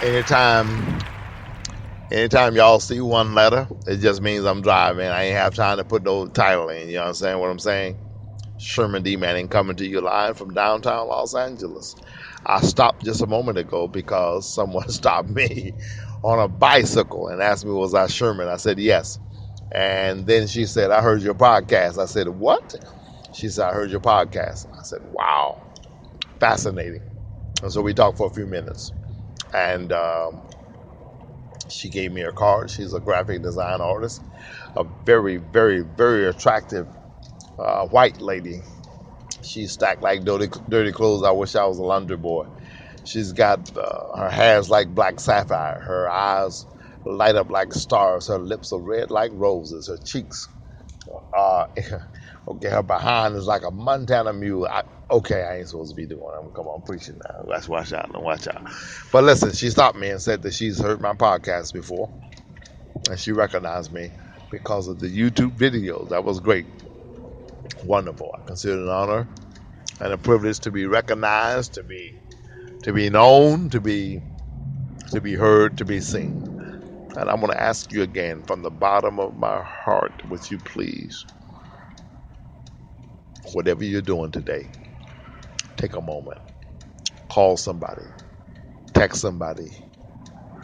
Anytime, anytime y'all see one letter, it just means I'm driving. I ain't have time to put no title in. You understand what I'm saying? Sherman D. Manning coming to you live from downtown Los Angeles. I stopped just a moment ago because someone stopped me on a bicycle and asked me, was I Sherman? I said, yes. And then she said, I heard your podcast. I said, what? She said, I heard your podcast. I said, wow, fascinating. And so we talked for a few minutes. And she gave me her card. She's a graphic design artist, a very, very, very attractive white lady. She's stacked like dirty clothes. I wish I was a laundry boy. She's got her hair's like black sapphire. Her eyes light up like stars. Her lips are red like roses. Her cheeks are okay. Her behind is like a Montana mule. Okay, I ain't supposed to be doing. I'm come on preaching now. Let's watch out. Let's watch out. But listen, she stopped me and said that she's heard my podcast before, and she recognized me because of the YouTube videos. That was great, wonderful. I consider it an honor and a privilege to be recognized, to be known, to be heard, to be seen. And I'm going to ask you again from the bottom of my heart, would you please, whatever you're doing today, take a moment, call somebody, text somebody,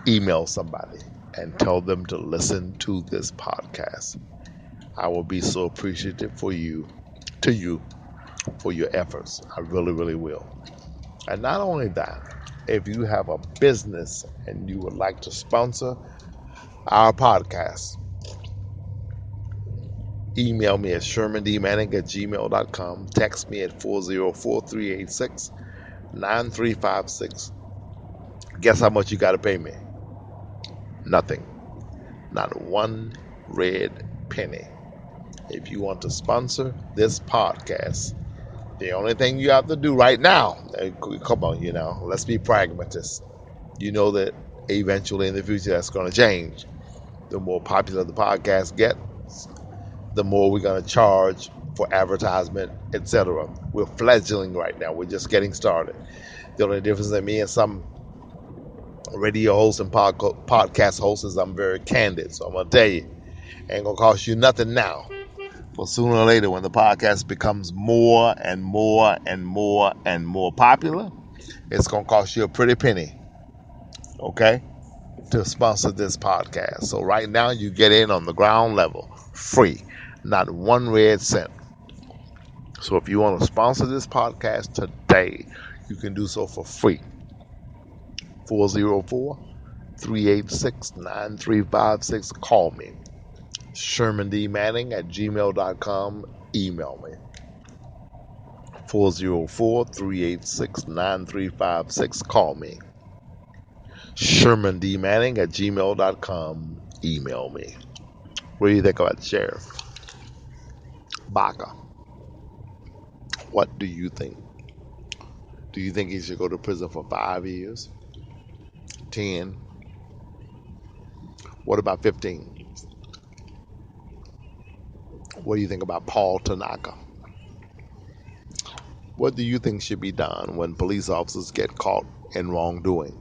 email somebody, and tell them to listen to this podcast. I will be so appreciative to you, for your efforts. I really, really will. And not only that, if you have a business and you would like to sponsor our podcast, email me at shermandmanning@gmail.com. Text me at 404-386-9356. Guess how much you got to pay me? Nothing. Not one red penny. If you want to sponsor this podcast, the only thing you have to do right now, come on, let's be pragmatists. You know that eventually in the future that's going to change. The more popular the podcast gets, the more we're going to charge for advertisement, etc. We're fledgling right now. We're just getting started. The only difference in me and some radio hosts and podcast hosts is I'm very candid. So I'm going to tell you, ain't going to cost you nothing now. But sooner or later, when the podcast becomes more and more and more and more popular, it's going to cost you a pretty penny, okay, to sponsor this podcast. So right now, you get in on the ground level, free, not one red cent. So if you want to sponsor this podcast today, you can do so for free. 404-386-9356. Call me. ShermanDManning@gmail.com. Email me. 404-386-9356. Call me. ShermanDManning@gmail.com. Email me. What do you think about Sheriff Baca? What do you think? Do you think he should go to prison for 5 years? 10? What about 15? What do you think about Paul Tanaka? What do you think should be done when police officers get caught in wrongdoing?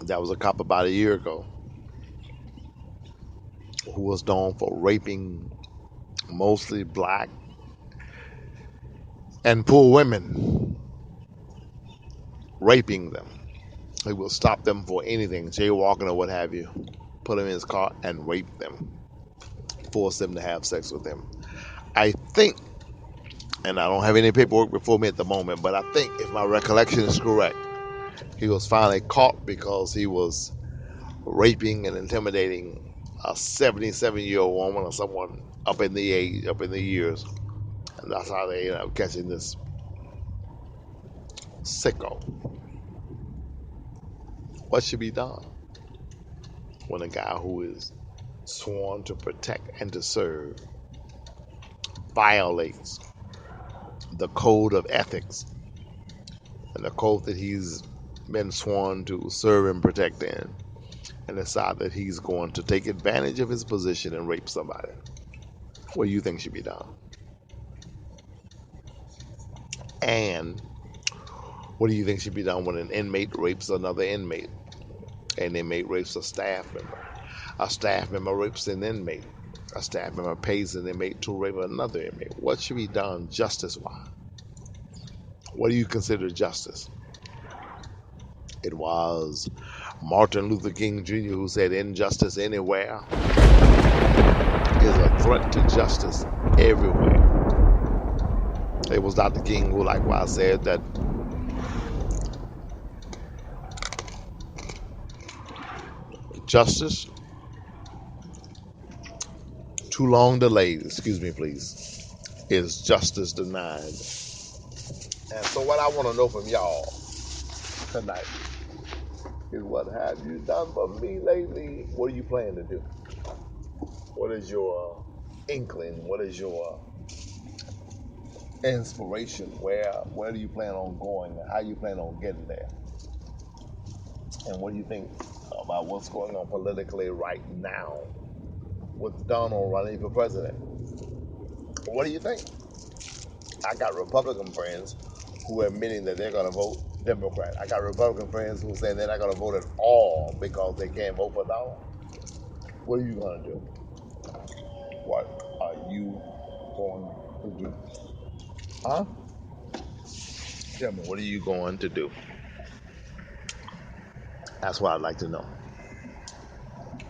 That was a cop about a year ago who was known for raping mostly black and poor women, raping them. He will stop them for anything, jaywalking or what have you, put them in his car and rape them, force them to have sex with him. I think, and I don't have any paperwork before me at the moment, but I think if my recollection is correct, he was finally caught because he was raping and intimidating a 77-year-old woman or someone up in the years. And that's how they ended up catching this sicko. What should be done when a guy who is sworn to protect and to serve violates the code of ethics and the code that he's been sworn to serve and protect in, and decide that he's going to take advantage of his position and rape somebody? What do you think should be done? And What do you think should be done when an inmate rapes another inmate? An inmate rapes a staff member. A staff member rapes an inmate. A staff member pays an inmate to rape another inmate. What should be done justice-wise? What do you consider justice? It was Martin Luther King Jr. who said, "Injustice anywhere is a threat to justice everywhere." It was Dr. King who likewise said that justice too long delayed, excuse me please, is justice denied. And so what I want to know from y'all tonight is, what have you done for me lately? What are you planning to do? What is your inkling? What is your inspiration? Where do you plan on going? How you plan on getting there? And what do you think about what's going on politically right now with Donald running for president? What do you think? I got Republican friends who are admitting that they're going to vote Democrat. I got Republican friends who are saying they're not going to vote at all because they can't vote for Donald. What are you going to do? What are you going to do? Huh? Tell me, what are you going to do? That's what I'd like to know.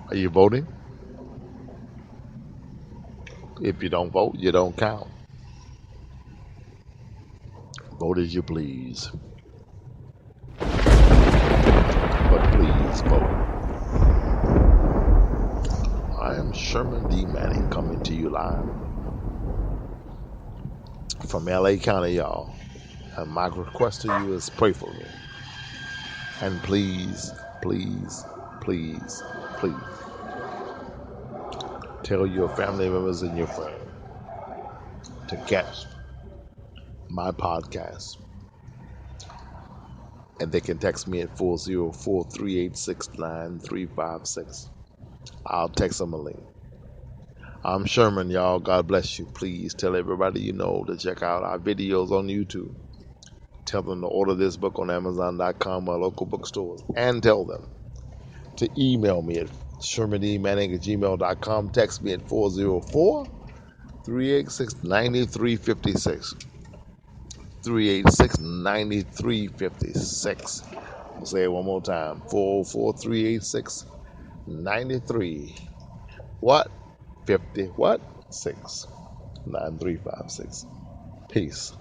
Are you voting? If you don't vote, you don't count. Vote as you please. But please vote. I am Sherman D. Manning coming to you live from LA County, y'all. And my request to you is, pray for me. And please, please, please, please tell your family members and your friends to catch my podcast. And they can text me at 404-386-9356. I'll text them a link. I'm Sherman, y'all. God bless you. Please tell everybody you know to check out our videos on YouTube. Tell them to order this book on Amazon.com or local bookstores. And tell them to email me at ShermanDManning@gmail.com. Text me at 404-386-9356. 386-9356. I'll say it one more time. 404-386-93. What? 50. What? 6. 9356. Peace.